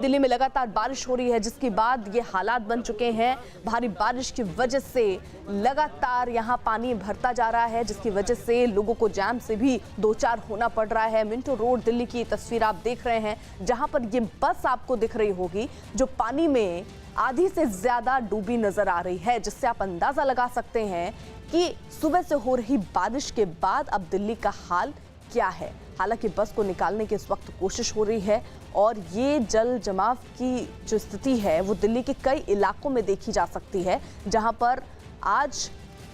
दिल्ली में लगातार बारिश हो रही है, जिसके बाद ये हालात बन चुके हैं। भारी बारिश की वजह से लगातार यहाँ पानी भरता जा रहा है, जिसकी वजह से लोगों को जाम से भी दो चार होना पड़ रहा है। मिंटो रोड दिल्ली की तस्वीर आप देख रहे हैं, जहां पर ये बस आपको दिख रही होगी जो पानी में आधी से ज्यादा डूबी नजर आ रही है, जिससे आप अंदाजा लगा सकते हैं कि सुबह से हो रही बारिश के बाद अब दिल्ली का हाल क्या है। हालांकि बस को निकालने की इस वक्त कोशिश हो रही है और ये जल जमाव की जो स्थिति है वो दिल्ली के कई इलाकों में देखी जा सकती है, जहां पर आज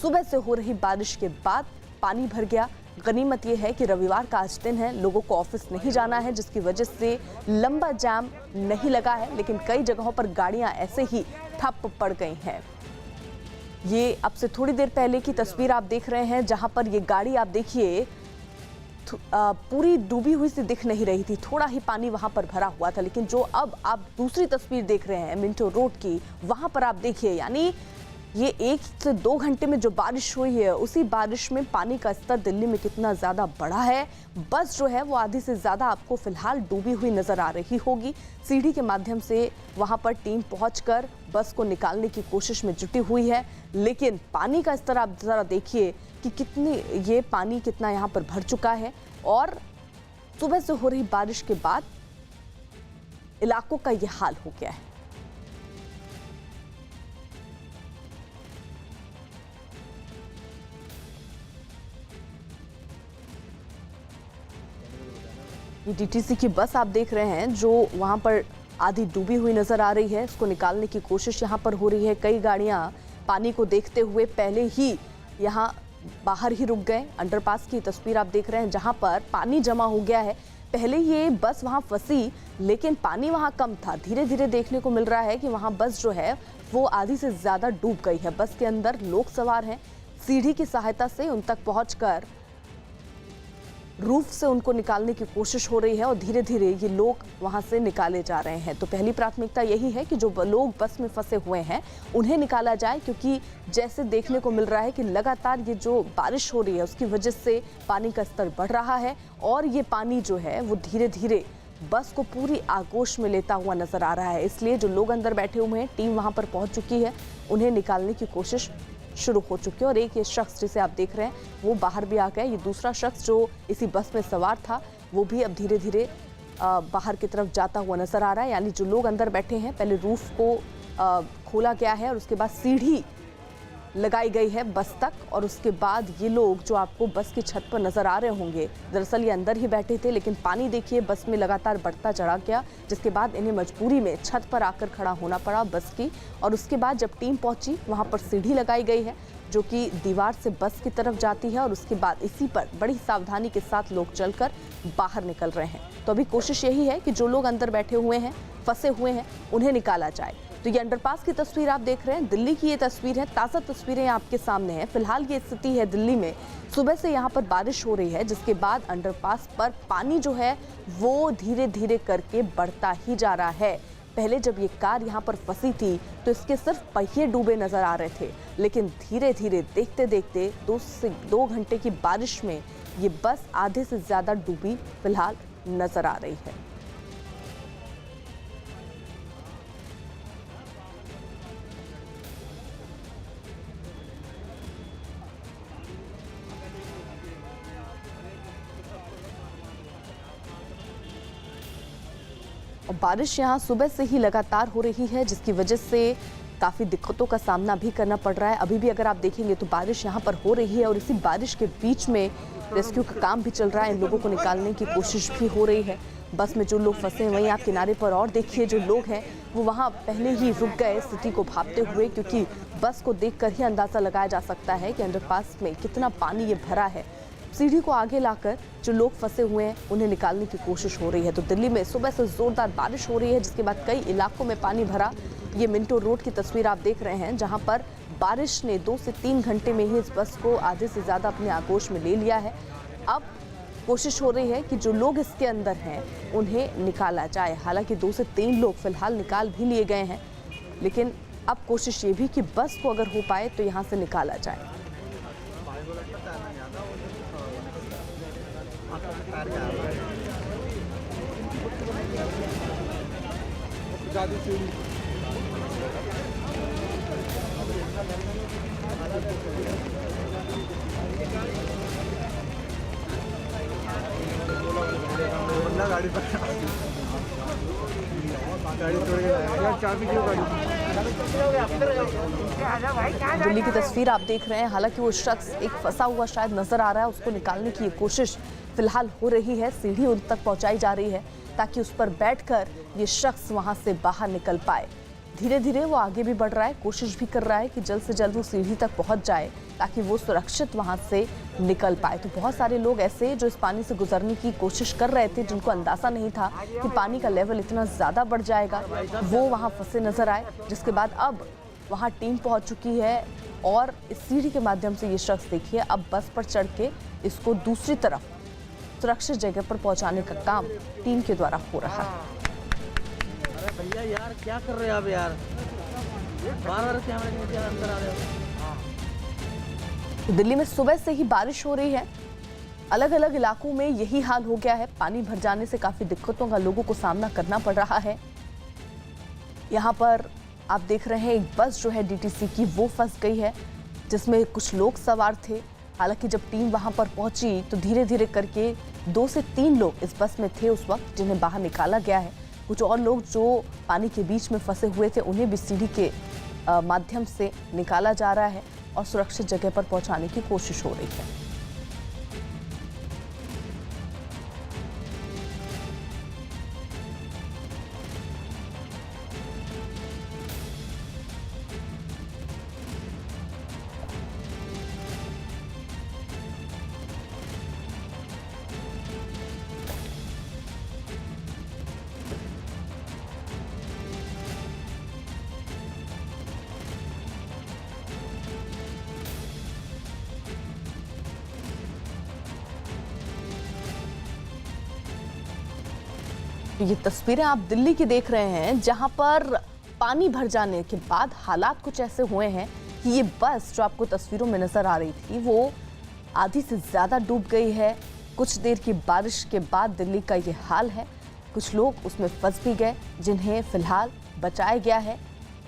सुबह से हो रही बारिश के बाद पानी भर गया। गनीमत यह है कि रविवार का आज दिन है, लोगों को ऑफिस नहीं जाना है, जिसकी वजह से लंबा जाम नहीं लगा है, लेकिन कई जगहों पर गाड़ियां ऐसे ही ठप पड़ गई हैं। ये अब से थोड़ी देर पहले की तस्वीर आप देख रहे हैं, जहां पर ये गाड़ी आप देखिए पूरी डूबी हुई सी दिख नहीं रही थी, थोड़ा ही पानी वहां पर भरा हुआ था। लेकिन जो अब आप दूसरी तस्वीर देख रहे हैं मिंटो रोड की, वहां पर आप देखिए, यानी ये 1 से 2 घंटे में जो बारिश हुई है, उसी बारिश में पानी का स्तर दिल्ली में कितना ज्यादा बढ़ा है। बस जो है वो आधी से ज्यादा आपको फिलहाल डूबी हुई नजर आ रही होगी। सीढ़ी के माध्यम से वहां पर टीम पहुंचकर बस को निकालने की कोशिश में जुटी हुई है, लेकिन पानी का स्तर आप जरा देखिए कि ये पानी कितना यहाँ पर भर चुका है। और सुबह से हो रही बारिश के बाद इलाकों का ये हाल हो गया है। ये डीटीसी की बस आप देख रहे हैं, जो वहां पर आधी डूबी हुई नजर आ रही है। इसको निकालने की कोशिश यहां पर हो रही है। कई गाड़ियां पानी को देखते हुए पहले ही यहां बाहर ही रुक गए। अंडरपास की तस्वीर आप देख रहे हैं, जहां पर पानी जमा हो गया है। पहले ये बस वहां फंसी, लेकिन पानी वहां कम था। धीरे धीरे देखने को मिल रहा है कि वहां बस जो है वो आधी से ज्यादा डूब गई है। बस के अंदर लोग सवार हैं, सीढ़ी की सहायता से उन तक पहुंचकर रूफ से उनको निकालने की कोशिश हो रही है और धीरे धीरे ये लोग वहां से निकाले जा रहे हैं। तो पहली प्राथमिकता यही है कि जो लोग बस में फंसे हुए हैं उन्हें निकाला जाए, क्योंकि जैसे देखने को मिल रहा है कि लगातार ये जो बारिश हो रही है उसकी वजह से पानी का स्तर बढ़ रहा है और ये पानी जो है वो धीरे धीरे बस को पूरी आगोश में लेता हुआ नजर आ रहा है। इसलिए जो लोग अंदर बैठे हुए हैं, टीम वहां पर पहुंच चुकी है, उन्हें निकालने की कोशिश शुरू हो चुकी है। और एक ये शख्स जिसे आप देख रहे हैं वो बाहर भी आ गया। ये दूसरा शख्स जो इसी बस में सवार था वो भी अब धीरे धीरे बाहर की तरफ जाता हुआ नजर आ रहा है। यानी जो लोग अंदर बैठे हैं, पहले रूफ को खोला गया है और उसके बाद सीढ़ी लगाई गई है बस तक, और उसके बाद ये लोग जो आपको बस की छत पर नजर आ रहे होंगे, दरअसल ये अंदर ही बैठे थे, लेकिन पानी देखिए बस में लगातार बढ़ता चढ़ा गया, जिसके बाद इन्हें मजबूरी में छत पर आकर खड़ा होना पड़ा बस की। और उसके बाद जब टीम पहुंची, वहां पर सीढ़ी लगाई गई है जो कि दीवार से बस की तरफ जाती है, और उसके बाद इसी पर बड़ी सावधानी के साथ लोग चलकर बाहर निकल रहे हैं। तो अभी कोशिश यही है कि जो लोग अंदर बैठे हुए हैं, फंसे हुए हैं, उन्हें निकाला जाए। तो ये अंडरपास की तस्वीर आप देख रहे हैं, दिल्ली की ये तस्वीर है, ताज़ा तस्वीरें आपके सामने हैं। फिलहाल ये स्थिति है दिल्ली में, सुबह से यहाँ पर बारिश हो रही है, जिसके बाद अंडरपास पर पानी जो है वो धीरे धीरे करके बढ़ता ही जा रहा है। पहले जब ये कार यहाँ पर फंसी थी तो इसके सिर्फ पहिए डूबे नजर आ रहे थे, लेकिन धीरे धीरे देखते देखते 2 से 2 घंटे की बारिश में ये बस आधे से ज्यादा डूबी फिलहाल नजर आ रही है। और बारिश यहाँ सुबह से ही लगातार हो रही है, जिसकी वजह से काफ़ी दिक्कतों का सामना भी करना पड़ रहा है। अभी भी अगर आप देखेंगे तो बारिश यहाँ पर हो रही है और इसी बारिश के बीच में रेस्क्यू का काम भी चल रहा है। इन लोगों को निकालने की कोशिश भी हो रही है। बस में जो लोग फंसे हैं, वहीं आप किनारे पर और देखिए, जो लोग हैं वो वहाँ पहले ही रुक गए स्थिति को भांपते हुए, क्योंकि बस को देखकर ही अंदाज़ा लगाया जा सकता है कि अंडरपास में कितना पानी ये भरा है। सीढ़ी को आगे लाकर जो लोग फंसे हुए हैं उन्हें निकालने की कोशिश हो रही है। तो दिल्ली में सुबह से जोरदार बारिश हो रही है, जिसके बाद कई इलाकों में पानी भरा। ये मिंटो रोड की तस्वीर आप देख रहे हैं, जहां पर बारिश ने 2 से 3 घंटे में ही इस बस को आधे से ज़्यादा अपने आगोश में ले लिया है। अब कोशिश हो रही है कि जो लोग इसके अंदर हैं उन्हें निकाला जाए। हालांकि 2 से 3 लोग फिलहाल निकाल भी लिए गए हैं, लेकिन अब कोशिश ये भी कि बस को अगर हो पाए तो यहाँ से निकाला जाए। गाड़ी चाबी क्यों गाड़ी। दिल्ली की तस्वीर आप देख रहे हैं। हालांकि वो शख्स एक फंसा हुआ शायद नजर आ रहा है, उसको निकालने की कोशिश फिलहाल हो रही है। सीढ़ी उन तक पहुंचाई जा रही है ताकि उस पर बैठकर ये शख्स वहां से बाहर निकल पाए। धीरे धीरे वो आगे भी बढ़ रहा है, कोशिश भी कर रहा है कि जल्द से जल्द वो सीढ़ी तक पहुंच जाए ताकि वो सुरक्षित वहां से निकल पाए। तो बहुत सारे लोग ऐसे जो इस पानी से गुजरने की कोशिश कर रहे थे, जिनको अंदाजा नहीं था कि पानी का लेवल इतना ज्यादा बढ़ जाएगा, वो वहां फंसे नजर आए। जिसके बाद अब वहां टीम पहुंच चुकी है और इस सीढ़ी के माध्यम से ये शख्स देखिए अब बस पर चढ़ के इसको दूसरी तरफ सुरक्षित जगह पर पहुंचाने का काम टीम के द्वारा हो रहा है। अरे भैया यार क्या कर रहे हो आप यार, बार-बार कैमरे के नीचे अंदर आ रहे हो। दिल्ली में सुबह से ही बारिश हो रही है। अलग अलग इलाकों में यही हाल हो गया है। पानी भर जाने से काफी दिक्कतों का लोगों को सामना करना पड़ रहा है। यहाँ पर आप देख रहे हैं एक बस जो है डीटीसी की वो फंस गई है, जिसमें कुछ लोग सवार थे। हालांकि जब टीम वहां पर पहुंची तो धीरे धीरे करके 2 से 3 लोग इस बस में थे उस वक्त, जिन्हें बाहर निकाला गया है। कुछ और लोग जो पानी के बीच में फंसे हुए थे उन्हें भी सीढ़ी के माध्यम से निकाला जा रहा है और सुरक्षित जगह पर पहुंचाने की कोशिश हो रही है। ये तस्वीरें आप दिल्ली की देख रहे हैं, जहां पर पानी भर जाने के बाद हालात कुछ ऐसे हुए हैं कि ये बस जो आपको तस्वीरों में नजर आ रही थी वो आधी से ज्यादा डूब गई है। कुछ देर की बारिश के बाद दिल्ली का ये हाल है। कुछ लोग उसमें फंस भी गए, जिन्हें फिलहाल बचाया गया है,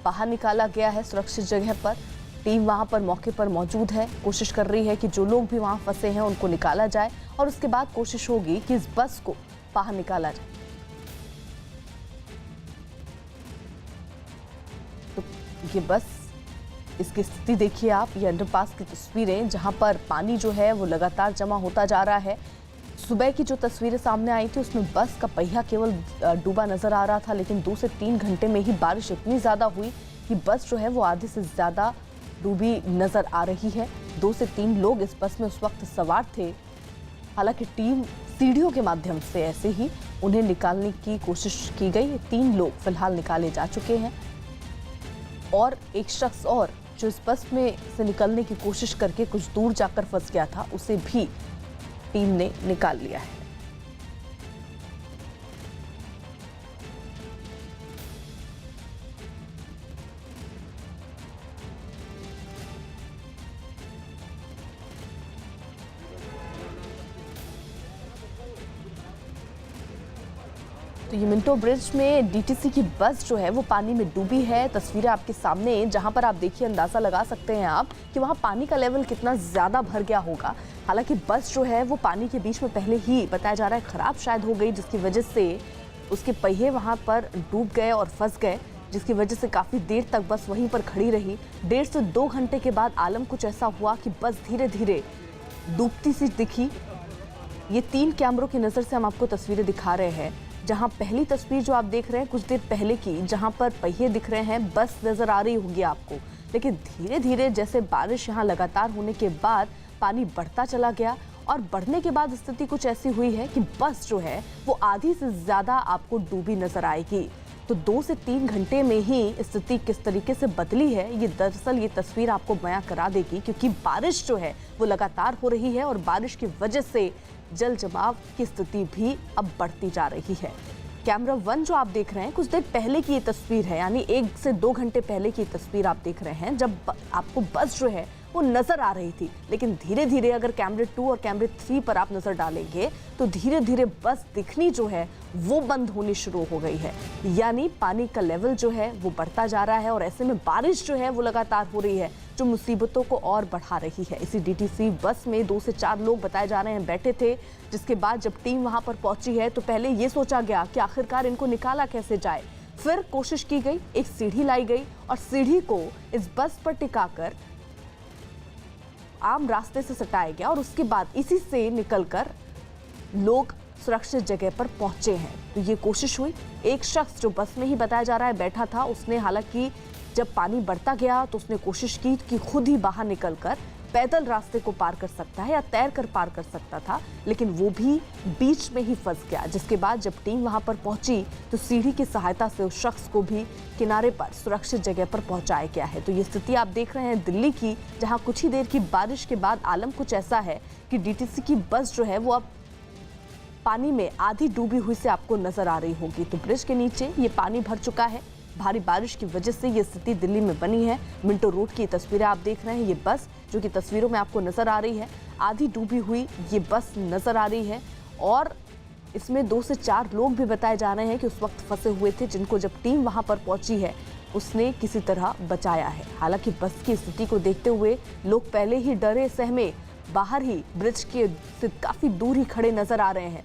बाहर निकाला गया है सुरक्षित जगह पर। टीम वहां पर मौके पर मौजूद है, कोशिश कर रही है कि जो लोग भी वहां फंसे हैं उनको निकाला जाए और उसके बाद कोशिश होगी कि इस बस को बाहर निकाला जाए। तो ये बस, इसकी स्थिति देखिए आप। ये अंडरपास की तस्वीरें जहां पर पानी जो है वो लगातार जमा होता जा रहा है। सुबह की जो तस्वीरें सामने आई थी उसमें बस का पहिया केवल डूबा नजर आ रहा था, लेकिन 2 से 3 घंटे में ही बारिश इतनी ज्यादा हुई कि बस जो है वो आधे से ज्यादा डूबी नजर आ रही है। 2 से 3 लोग इस बस में उस वक्त सवार थे। हालांकि टीम सीढ़ियों के माध्यम से ऐसे ही उन्हें निकालने की कोशिश की गई। 3 लोग फिलहाल निकाले जा चुके हैं और एक शख्स और जो इस बस में से निकलने की कोशिश करके कुछ दूर जाकर फंस गया था, उसे भी टीम ने निकाल लिया है। तो ये मिंटो ब्रिज में डीटीसी की बस जो है वो पानी में डूबी है। तस्वीरें आपके सामने, जहां पर आप देखिए अंदाजा लगा सकते हैं आप कि वहां पानी का लेवल कितना ज्यादा भर गया होगा। हालांकि बस जो है वो पानी के बीच में पहले ही बताया जा रहा है खराब शायद हो गई, जिसकी वजह से उसके पहिए वहां पर डूब गए और फंस गए, जिसकी वजह से काफी देर तक बस वहीं पर खड़ी रही। 1.5 से 2 घंटे के बाद आलम कुछ ऐसा हुआ कि बस धीरे धीरे डूबती सी दिखी। ये 3 कैमरों की नजर से हम आपको तस्वीरें दिखा रहे हैं। जहां पहली तस्वीर जो आप देख रहे हैं कुछ देर पहले की, जहां पर पहिए दिख रहे हैं, बस नजर आ रही होगी आपको, लेकिन धीरे धीरे जैसे बारिश यहां लगातार होने के बाद पानी बढ़ता चला गया और बढ़ने के बाद स्थिति कुछ ऐसी हुई है कि बस जो है वो आधी से ज्यादा आपको डूबी नजर आएगी। तो 2 से 3 घंटे में ही स्थिति किस तरीके से बदली है, ये दरअसल ये तस्वीर आपको बयां करा देगी, क्योंकि बारिश जो है वो लगातार हो रही है और बारिश की वजह से जल जमाव की स्थिति भी अब बढ़ती जा रही है। कैमरा 1 जो आप देख रहे हैं कुछ देर पहले की ये तस्वीर है, यानी 1 से 2 घंटे पहले की तस्वीर आप देख रहे हैं, जब आपको बस जो है वो नजर आ रही थी। लेकिन धीरे धीरे अगर कैमरे 2 और कैमरे 3 पर आप नजर डालेंगे तो धीरे धीरे बस दिखनी जो है वो बंद होनी शुरू हो गई है। यानी पानी का लेवल जो है वो बढ़ता जा रहा है और ऐसे में बारिश जो है वो लगातार हो रही है, जो मुसीबतों को और बढ़ा रही है। इसी डीटीसी बस में 2 से 4 लोग बताए जा रहे हैं बैठे थे, जिसके बाद जब टीम वहां पर पहुंची है तो पहले ये सोचा गया कि आखिरकार इनको निकाला कैसे जाए। फिर कोशिश की गई, एक सीढ़ी लाई गई और सीढ़ी को इस बस पर टिकाकर आम रास्ते से सटाया गया और उसके बाद इसी से निकलकर लोग सुरक्षित जगह पर पहुंचे हैं। तो ये कोशिश हुई। एक शख्स जो बस में ही बताया जा रहा है बैठा था, उसने हालांकि जब पानी बढ़ता गया तो उसने कोशिश की कि खुद ही बाहर निकलकर पैदल रास्ते को पार कर सकता है या तैर कर पार कर सकता था, लेकिन वो भी बीच में ही फंस गया। जिसके बाद जब टीम वहां पर पहुंची तो सीढ़ी की सहायता से उस शख्स को भी किनारे पर सुरक्षित जगह पर पहुंचाया गया है। तो ये स्थिति आप देख रहे हैं दिल्ली की, जहां कुछ ही देर की बारिश के बाद आलम कुछ ऐसा है कि डीटीसी की बस जो है वो अब पानी में आधी डूबी हुई से आपको नजर आ रही होगी। तो ब्रिज के नीचे ये पानी भर चुका है। भारी बारिश की वजह से ये स्थिति दिल्ली में बनी है। मिंटो रोड की तस्वीरें आप देख रहे हैं। ये बस जो कि तस्वीरों में आपको नजर आ रही है, आधी डूबी हुई ये बस नजर आ रही है और इसमें 2 से 4 लोग भी बताए जा रहे हैं कि उस वक्त फंसे हुए थे, जिनको जब टीम वहां पर पहुंची है उसने किसी तरह बचाया है। हालांकि बस की स्थिति को देखते हुए लोग पहले ही डरे सहमे बाहर ही ब्रिज के से काफी दूर ही खड़े नजर आ रहे हैं।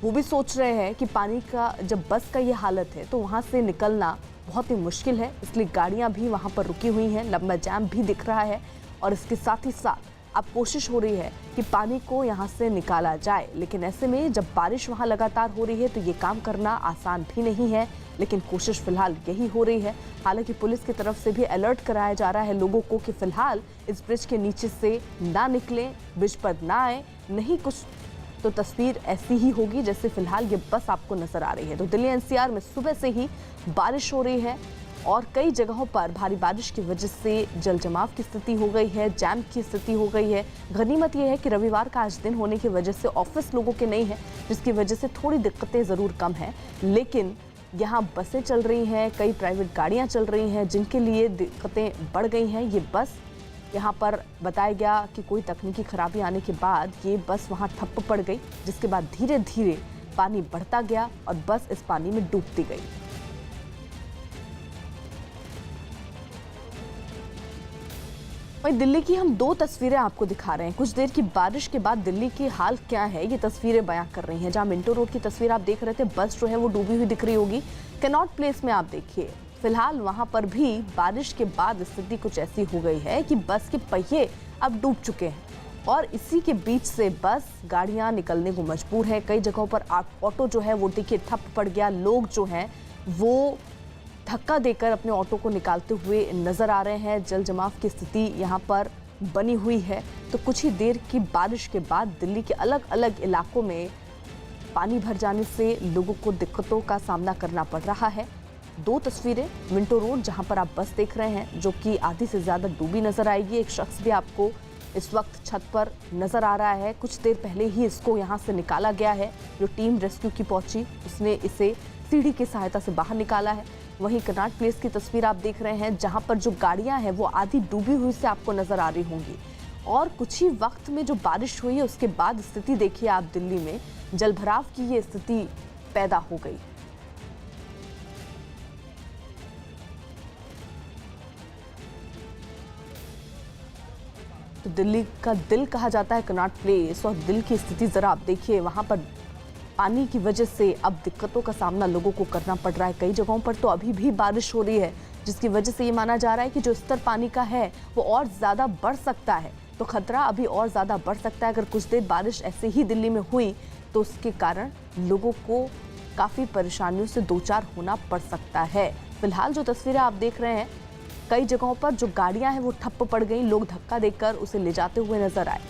वो भी सोच रहे हैं कि पानी का जब बस का ये हालत है तो वहां से निकलना बहुत ही मुश्किल है, इसलिए गाड़ियां भी वहां पर रुकी हुई हैं, लंबा जाम भी दिख रहा है और इसके साथ ही साथ अब कोशिश हो रही है कि पानी को यहां से निकाला जाए। लेकिन ऐसे में जब बारिश वहां लगातार हो रही है तो ये काम करना आसान भी नहीं है, लेकिन कोशिश फिलहाल यही हो रही है। हालांकि पुलिस की तरफ से भी अलर्ट कराया जा रहा है लोगों को कि फिलहाल इस ब्रिज के नीचे से ना निकलें, ब्रिज पर ना आए, नहीं कुछ तो तस्वीर ऐसी ही होगी जैसे फिलहाल ये बस आपको नजर आ रही है। तो दिल्ली एनसीआर में सुबह से ही बारिश हो रही है और कई जगहों पर भारी बारिश की वजह से जल जमाव की स्थिति हो गई है, जैम की स्थिति हो गई है। गनीमत यह है कि रविवार का आज दिन होने की वजह से ऑफिस लोगों के नहीं है, जिसकी वजह से थोड़ी दिक्कतें ज़रूर कम हैं, लेकिन यहाँ बसें चल रही हैं, कई प्राइवेट गाड़ियाँ चल रही हैं जिनके लिए दिक्कतें बढ़ गई हैं। ये बस यहाँ पर बताया गया कि कोई तकनीकी खराबी आने के बाद ये बस वहाँ ठप्प पड़ गई, जिसके बाद धीरे धीरे पानी बढ़ता गया और बस इस पानी में डूबती गई। वहीं दिल्ली की हम 2 तस्वीरें आपको दिखा रहे हैं। कुछ देर की बारिश के बाद दिल्ली की हाल क्या है ये तस्वीरें बयां कर रही हैं। जहां मिंटो रोड की तस्वीर आप देख रहे थे, बस जो है वो डूबी हुई दिख रही होगी। कैनॉट प्लेस में आप देखिए, फिलहाल वहां पर भी बारिश के बाद स्थिति कुछ ऐसी हो गई है कि बस के पहिए अब डूब चुके हैं और इसी के बीच से बस गाड़ियां निकलने को मजबूर है। कई जगहों पर ऑटो जो है वो देखिए ठप पड़ गया। लोग जो हैं वो धक्का देकर अपने ऑटो को निकालते हुए नजर आ रहे हैं। जल जमाव की स्थिति यहाँ पर बनी हुई है। तो कुछ ही देर की बारिश के बाद दिल्ली के अलग अलग इलाकों में पानी भर जाने से लोगों को दिक्कतों का सामना करना पड़ रहा है। 2 तस्वीरें मिंटो रोड जहां पर आप बस देख रहे हैं जो कि आधी से ज़्यादा डूबी नजर आएगी। एक शख्स भी आपको इस वक्त छत पर नजर आ रहा है। कुछ देर पहले ही इसको यहाँ से निकाला गया है। जो टीम रेस्क्यू की पहुंची उसने इसे सीढ़ी की सहायता से बाहर निकाला है। वहीं कनॉट प्लेस की तस्वीर आप देख रहे हैं जहां पर जो गाड़ियां हैं वो आधी डूबी हुई से आपको नजर आ रही होंगी और कुछ ही वक्त में जो बारिश हुई है उसके बाद स्थिति देखिए आप, दिल्ली में जलभराव की ये स्थिति पैदा हो गई। तो दिल्ली का दिल कहा जाता है कनॉट प्लेस और दिल की स्थिति जरा आप देखिए, वहां पर पानी की वजह से अब दिक्कतों का सामना लोगों को करना पड़ रहा है। कई जगहों पर तो अभी भी बारिश हो रही है जिसकी वजह से ये माना जा रहा है कि जो स्तर पानी का है वो और ज़्यादा बढ़ सकता है। तो खतरा अभी और ज़्यादा बढ़ सकता है। अगर कुछ देर बारिश ऐसे ही दिल्ली में हुई तो उसके कारण लोगों को काफ़ी परेशानियों से दो चार होना पड़ सकता है। फिलहाल जो तस्वीरें आप देख रहे हैं, कई जगहों पर जो गाड़ियां हैं वो ठप्प पड़ गई, लोग धक्का देकर उसे ले जाते हुए नजर आए।